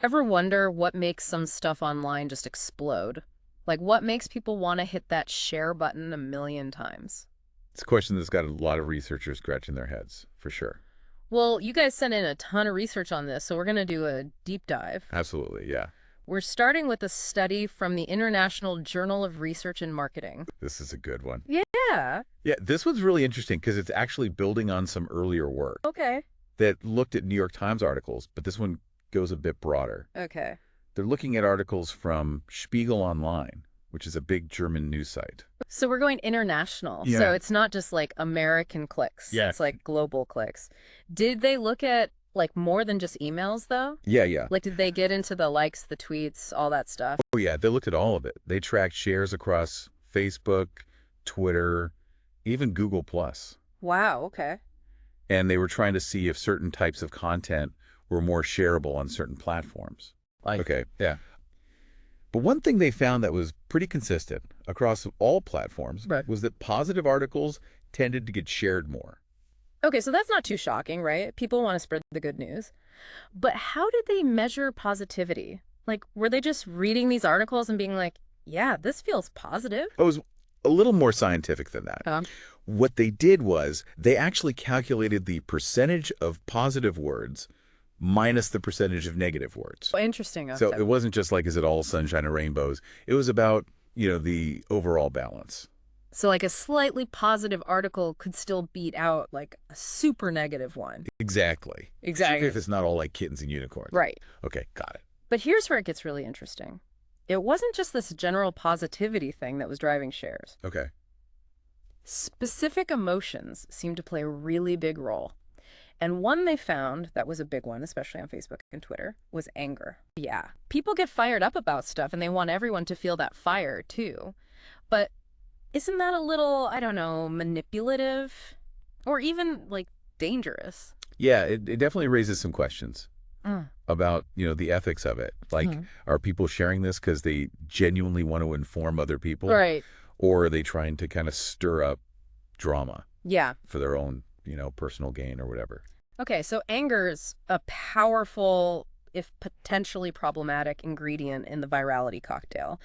Ever wonder what makes some stuff online just explode? Like, what makes people want to hit that share button a million times? It's a question that's got a lot of researchers scratching their heads, for sure. Well, you guys sent in a ton of research on this, so we're going to do a deep dive. Absolutely, yeah. We're starting with a study from the International Journal of Research and Marketing. This is a good one. Yeah. Yeah, this one's really interesting because it's actually building on some earlier work Okay. that looked at New York Times articles, but this one goes a bit broader. Okay. They're looking at articles from Spiegel Online, which is a big German news site. So we're going international. Yeah. So it's not just like American clicks. Yeah. It's like global clicks. Did they look at like more than just emails though? Yeah. Like did they get into the likes, the tweets, all that stuff? Oh, yeah, they looked at all of it. They tracked shares across Facebook, Twitter, even Google+. Wow, okay. And they were trying to see if certain types of content were more shareable on certain platforms. Okay, yeah. But one thing they found that was pretty consistent across all platforms Right. was that positive articles tended to get shared more. Okay, so that's not too shocking, right? People want to spread the good news. But how did they measure positivity? Like, were they just reading these articles and being like, yeah, this feels positive? It was a little more scientific than that. Um, What they did was they actually calculated the percentage of positive words minus the percentage of negative words. Interesting. So Okay. it wasn't just like, is it all sunshine and rainbows? It was about, the overall balance. So like a slightly positive article could still beat out like a super negative one. Exactly. Exactly. If it's not all like kittens and unicorns. Right. Okay, got it. But here's where it gets really interesting. It wasn't just this general positivity thing that was driving shares. Okay. Specific emotions seemed to play a really big role. And one they found that was a big one, especially on Facebook and Twitter, was anger. Yeah. People get fired up about stuff and they want everyone to feel that fire too. But isn't that a little, I don't know, manipulative? Or even like dangerous? Yeah, it definitely raises some questions about, the ethics of it. Like, are people sharing this because they genuinely want to inform other people? Right. Or are they trying to kind of stir up drama Yeah. for their own, personal gain or whatever? Okay, so anger's a powerful, if potentially problematic, ingredient in the virality cocktail.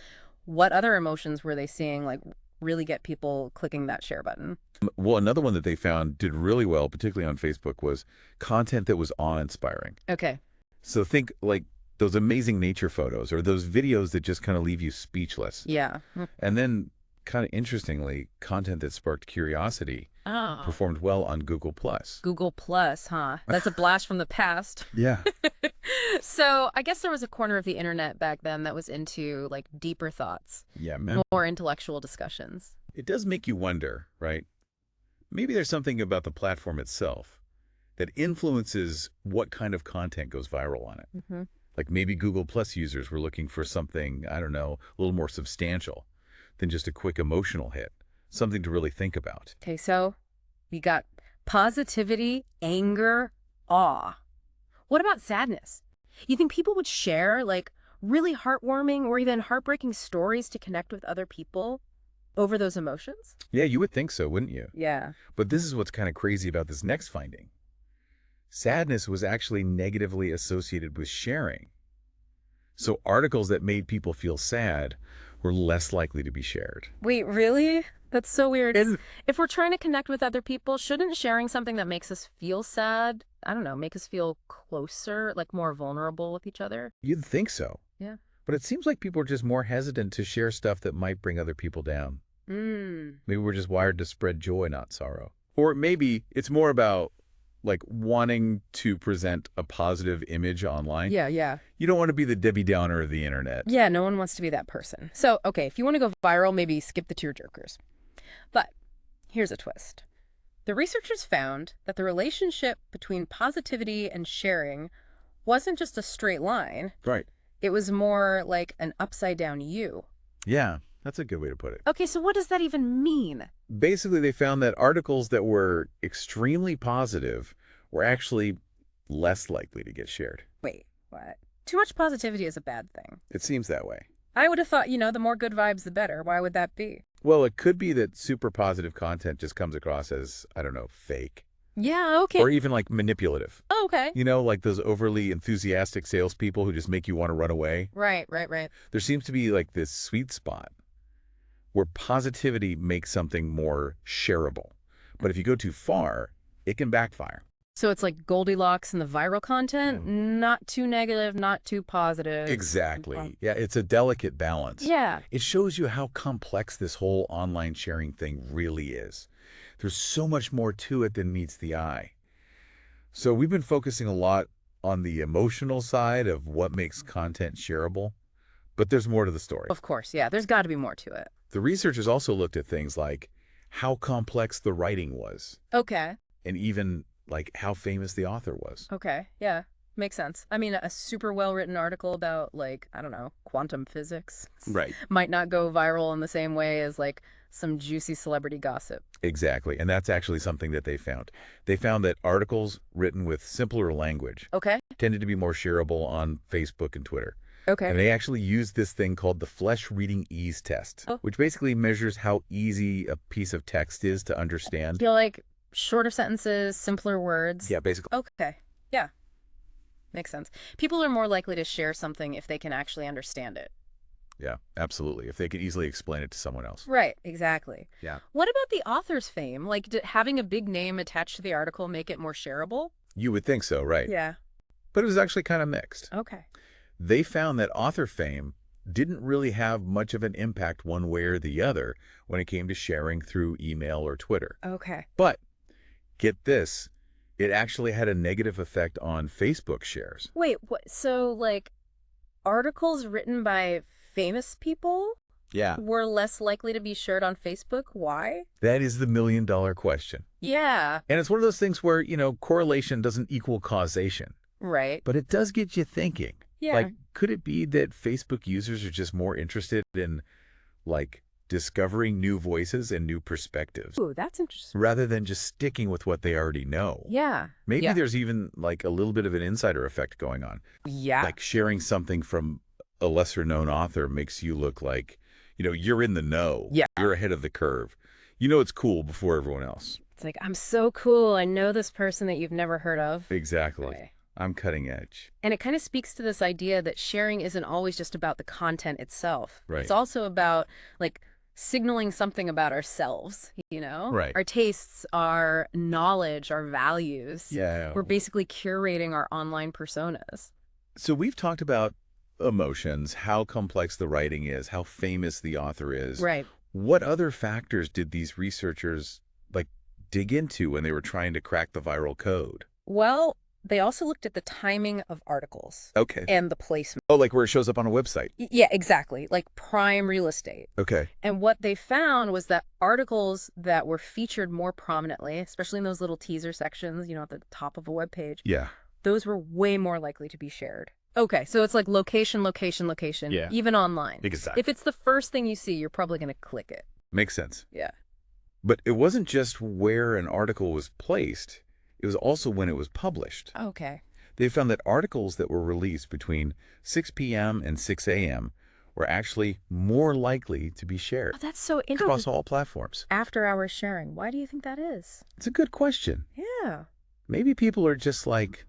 What other emotions were they seeing, like, really get people clicking that share button? Well, another one that they found did really well, particularly on Facebook, was content that was awe-inspiring. Okay. So think like those amazing nature photos or those videos that just kind of leave you speechless. Yeah. And then, kind of interestingly, content that sparked curiosity Oh. performed well on Google+. Google Plus, huh? That's a blast from the past. Yeah. So I guess there was a corner of the internet back then that was into, like, deeper thoughts, Yeah, man. more intellectual discussions. It does make you wonder, right? Maybe there's something about the platform itself that influences what kind of content goes viral on it. Mm-hmm. Like maybe Google Plus users were looking for something, I don't know, a little more substantial than just a quick emotional hit, something to really think about. Okay, so we got positivity, anger, awe. What about sadness? You think people would share, like, really heartwarming or even heartbreaking stories to connect with other people over those emotions? Yeah, you would think so, wouldn't you? Yeah. But this is what's kind of crazy about this next finding. Sadness was actually negatively associated with sharing. So articles that made people feel sad were less likely to be shared. Wait, really? That's so weird. Isn't- If we're trying to connect with other people, shouldn't sharing something that makes us feel sad, I don't know, make us feel closer, like more vulnerable with each other? You'd think so. Yeah. But it seems like people are just more hesitant to share stuff that might bring other people down. Maybe we're just wired to spread joy, not sorrow. Or maybe it's more about like wanting to present a positive image online. Yeah. You don't want to be the Debbie Downer of the internet. Yeah, no one wants to be that person. So, okay, if you want to go viral, maybe skip the tearjerkers. But here's a twist. The researchers found that the relationship between positivity and sharing wasn't just a straight line. Right. It was more like an upside-down U. Yeah, that's a good way to put it. Okay, so what does that even mean? Basically, they found that articles that were extremely positive were actually less likely to get shared. Wait, what? Too much positivity is a bad thing. It seems that way. I would have thought, the more good vibes, the better. Why would that be? Well, it could be that super positive content just comes across as, I don't know, fake. Yeah, okay. or even like manipulative. Oh, okay. You know, like those overly enthusiastic salespeople who just make you want to run away. Right, right, right. There seems to be like this sweet spot where positivity makes something more shareable. But if you go too far, it can backfire. So it's like Goldilocks and the viral content, not too negative, not too positive. Exactly. Yeah, it's a delicate balance. Yeah. It shows you how complex this whole online sharing thing really is. There's so much more to it than meets the eye. So we've been focusing a lot on the emotional side of what makes content shareable, but there's more to the story. Of course, yeah. There's got to be more to it. The researchers also looked at things like how complex the writing was, Okay. and even like how famous the author was. Okay. Yeah. Makes sense. I mean, a super well-written article about, like, I don't know, quantum physics Right. might not go viral in the same way as, like, some juicy celebrity gossip. Exactly. And that's actually something that they found. They found that articles written with simpler language Okay. tended to be more shareable on Facebook and Twitter. Okay. And they actually used this thing called the flesh reading ease test, Oh. which basically measures how easy a piece of text is to I understand. feel like shorter sentences, simpler words. Yeah, basically. Okay. Yeah. Makes sense. People are more likely to share something if they can actually understand it. Yeah, absolutely. If they could easily explain it to someone else. Right, exactly. Yeah. What about the author's fame? Like, did having a big name attached to the article make it more shareable? You would think so, right? Yeah. But it was actually kind of mixed. Okay. They found that author fame didn't really have much of an impact one way or the other when it came to sharing through email or Twitter. Okay. But get this, it actually had a negative effect on Facebook shares. Wait, what? So, like, articles written by famous people Yeah. were less likely to be shared on Facebook? Why? That is the million-dollar question. Yeah. And it's one of those things where, you know, correlation doesn't equal causation. Right. But it does get you thinking. Yeah. Like, could it be that Facebook users are just more interested in, like, discovering new voices and new perspectives Ooh, that's interesting. rather than just sticking with what they already know? Yeah. Maybe Yeah. there's even, like, a little bit of an insider effect going on. Yeah. Like, sharing something from a lesser-known author makes you look like, you know, you're in the know. Yeah. You're ahead of the curve. You know it's cool before everyone else. It's like, I'm so cool. I know this person that you've never heard of. Exactly. Boy. I'm cutting edge. And it kind of speaks to this idea that sharing isn't always just about the content itself. Right. It's also about, like, signaling something about ourselves, you know? Right. Our tastes, our knowledge, our values. Yeah. We're basically curating our online personas. So we've talked about emotions, how complex the writing is, how famous the author is. Right. What other factors did these researchers, like, dig into when they were trying to crack the viral code? Well, they also looked at the timing of articles Okay. and the placement. Oh, like where it shows up on a website. Yeah, exactly. Like prime real estate. Okay. And what they found was that articles that were featured more prominently, especially in those little teaser sections, you know, at the top of a web page, Yeah. those were way more likely to be shared. Okay, so it's like location, location, location, Yeah. even online. Exactly. If it's the first thing you see, you're probably going to click it. Makes sense. Yeah. But it wasn't just where an article was placed. It was also when it was published. Okay. They found that articles that were released between 6 p.m. and 6 a.m. were actually more likely to be shared Oh, that's so across interesting. all platforms. After hours sharing. Why do you think that is? It's a good question. Yeah. Maybe people are just like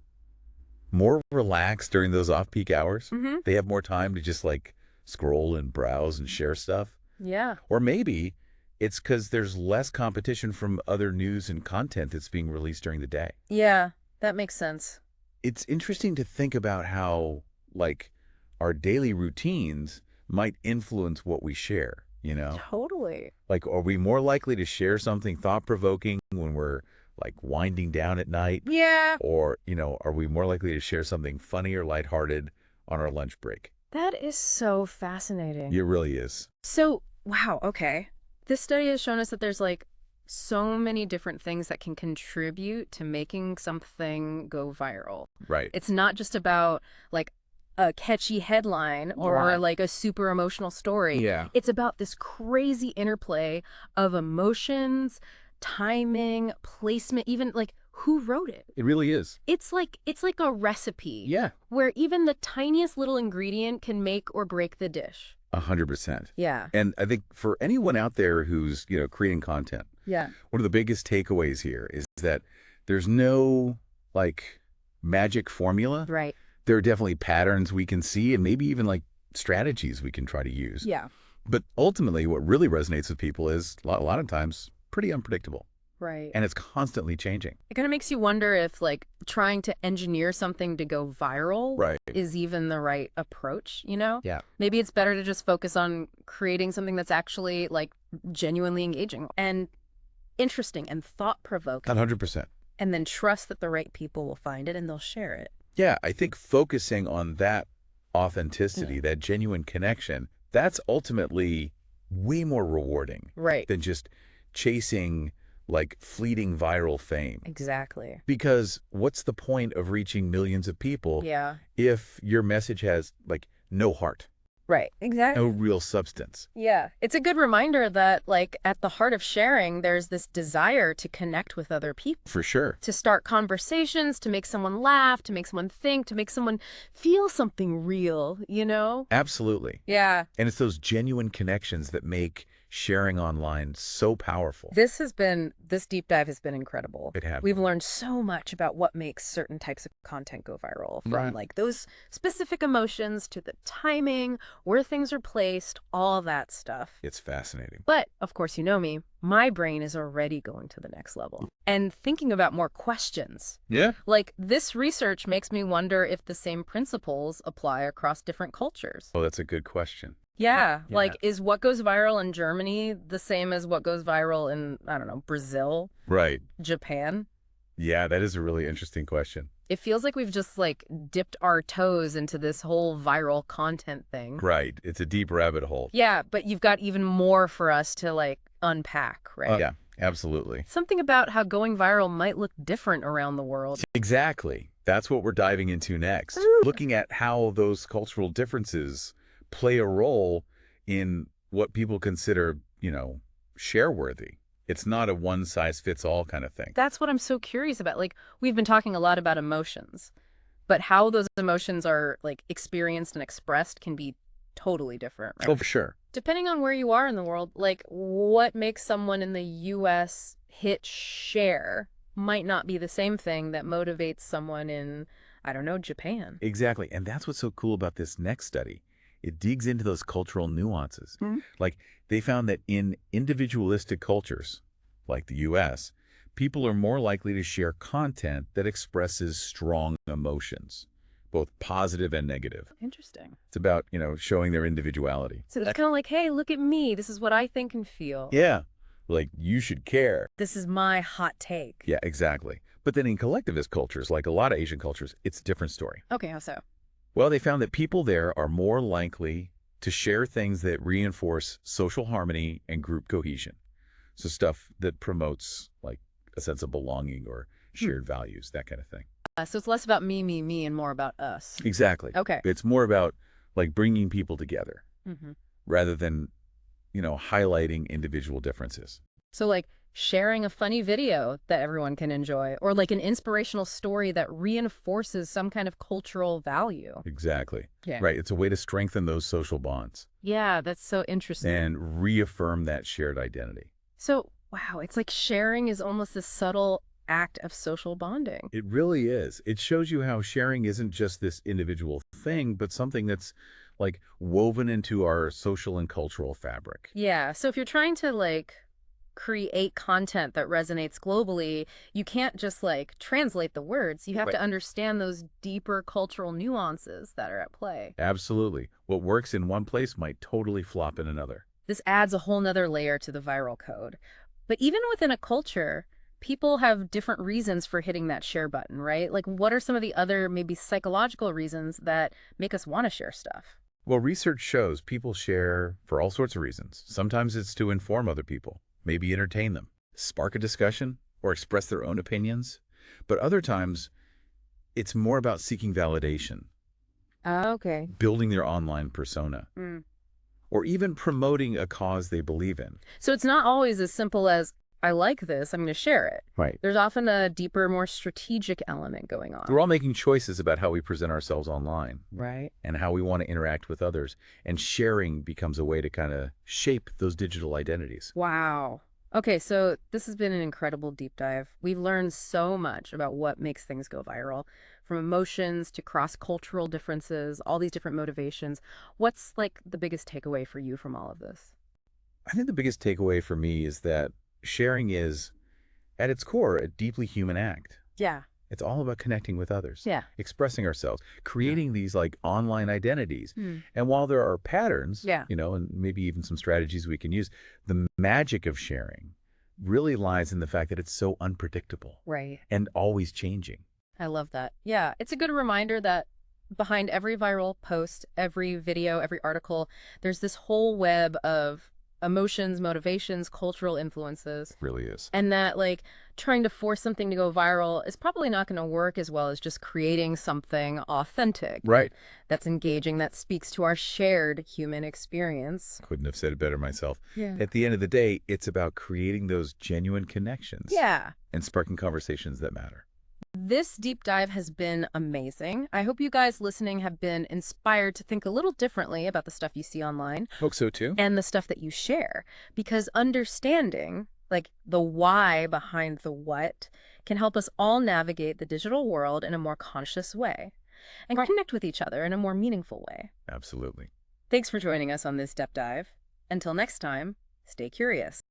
more relaxed during those off-peak hours. Mm-hmm. They have more time to just like scroll and browse and share stuff. Yeah. Or maybe it's because there's less competition from other news and content that's being released during the day. Yeah, that makes sense. It's interesting to think about how, like, our daily routines might influence what we share, you know? Totally. Like, are we more likely to share something thought-provoking when we're, like, winding down at night? Yeah. Or, you know, are we more likely to share something funny or lighthearted on our lunch break? That is so fascinating. It really is. So, wow, okay. This study has shown us that there's like so many different things that can contribute to making something go viral. Right. It's not just about like a catchy headline or Right. like a super emotional story. Yeah. It's about this crazy interplay of emotions, timing, placement, even like who wrote it. It really is. It's like a recipe Yeah. where even the tiniest little ingredient can make or break the dish. 100%. Yeah. And I think for anyone out there who's, you know, creating content, Yeah. one of the biggest takeaways here is that There's no, like, magic formula. Right. There are definitely patterns we can see and maybe even, like, strategies we can try to use. Yeah. But ultimately, what really resonates with people is, a lot of times, pretty unpredictable. Right. And it's constantly changing. It kind of makes you wonder if, like, trying to engineer something to go viral Right. is even the right approach, you know? Yeah. Maybe it's better to just focus on creating something that's actually, like, genuinely engaging and interesting and thought-provoking. 100%. And then trust that the right people will find it and they'll share it. Yeah, I think focusing on that authenticity, that genuine connection, that's ultimately way more rewarding Right. than just chasing, like, fleeting viral fame. Exactly. Because what's the point of reaching millions of people Yeah. if your message has, like, no heart, Right. Exactly. no real substance? Yeah. It's a good reminder that, like, at the heart of sharing, there's this desire to connect with other people, For sure. to start conversations, to make someone laugh, to make someone think, to make someone feel something real, you know? Absolutely. Yeah. And it's those genuine connections that make sharing online so powerful. This deep dive has been incredible. It has. We've learned so much about what makes certain types of content go viral, from like those specific emotions to the timing, where things are placed, all that stuff. It's fascinating. But, of course, you know me, my brain is already going to the next level and thinking about more questions. Yeah. Like, this research makes me wonder if the same principles apply across different cultures. Oh, that's a good question. Yeah, Yeah. like, is what goes viral in Germany the same as what goes viral in, I don't know, Brazil, Right. Japan? Yeah, that is a really interesting question. It feels like we've just, like, dipped our toes into this whole viral content thing. Right. It's a deep rabbit hole. Yeah, but you've got even more for us to, like, unpack, right? Yeah, absolutely. Something about how going viral might look different around the world. Exactly. That's what we're diving into next. Looking at how those cultural differences play a role in what people consider, share-worthy. It's not a one-size-fits-all kind of thing. That's what I'm so curious about. Like, we've been talking a lot about emotions, but how those emotions are, like, experienced and expressed can be totally different, right? Oh, for sure. Depending on where you are in the world, like, what makes someone in the U.S. hit share might not be the same thing that motivates someone in, I don't know, Japan. Exactly. And that's what's so cool about this next study. It digs into those cultural nuances. Like, they found that in individualistic cultures, like the U.S., people are more likely to share content that expresses strong emotions, both positive and negative. Interesting. It's about, showing their individuality. So it's kind of like, hey, look at me. This is what I think and feel. Yeah. Like, you should care. This is my hot take. Yeah, exactly. But then in collectivist cultures, like a lot of Asian cultures, it's a different story. Okay, how so? Well, they found that people there are more likely to share things that reinforce social harmony and group cohesion. So stuff that promotes, like, a sense of belonging or shared values, that kind of thing. So it's less about me, and more about us. Exactly. Okay. It's more about, like, bringing people together Mm-hmm. rather than, highlighting individual differences. So, like, sharing a funny video that everyone can enjoy, or like an inspirational story that reinforces some kind of cultural value. Exactly. Yeah. Right. It's a way to strengthen those social bonds Yeah, that's so interesting. and reaffirm that shared identity. So, wow, it's like sharing is almost this subtle act of social bonding. It really is. It shows you how sharing isn't just this individual thing, but something that's, like, woven into our social and cultural fabric. Yeah, so if you're trying to, like, create content that resonates globally, you can't just, like, translate the words. You have to understand those deeper cultural nuances that are at play. Absolutely. What works in one place might totally flop in another. This adds a whole nother layer to the viral code. But even within a culture, people have different reasons for hitting that share button, right? Like, what are some of the other maybe psychological reasons that make us want to share stuff? Well, research shows people share for all sorts of reasons. Sometimes it's to inform other people, maybe entertain them, spark a discussion, or express their own opinions. But other times, it's more about seeking validation, Okay. building their online persona, or even promoting a cause they believe in. So it's not always as simple as, I like this, I'm going to share it. Right. There's often a deeper, more strategic element going on. We're all making choices about how we present ourselves online Right. and how we want to interact with others. And sharing becomes a way to kind of shape those digital identities. Wow. Okay, so this has been an incredible deep dive. We've learned so much about what makes things go viral, from emotions to cross-cultural differences, all these different motivations. What's like the biggest takeaway for you from all of this? I think the biggest takeaway for me is that sharing is, at its core, a deeply human act. Yeah. It's all about connecting with others, Yeah. expressing ourselves, creating these like online identities. Hmm. And while there are patterns, Yeah. and maybe even some strategies we can use, the magic of sharing really lies in the fact that it's so unpredictable Right. and always changing. I love that. Yeah, it's a good reminder that behind every viral post, every video, every article, there's this whole web of emotions, motivations, cultural influences. Really is. And that, like, trying to force something to go viral is probably not going to work as well as just creating something authentic Right. that's engaging, that speaks to our shared human experience. Couldn't have said it better myself. Yeah. At the end of the day, it's about creating those genuine connections Yeah. and sparking conversations that matter. This deep dive has been amazing. I hope you guys listening have been inspired to think a little differently about the stuff you see online Hope so too. and the stuff that you share, because understanding like the why behind the what can help us all navigate the digital world in a more conscious way and connect with each other in a more meaningful way. Absolutely. Thanks for joining us on this deep dive. Until next time, stay curious.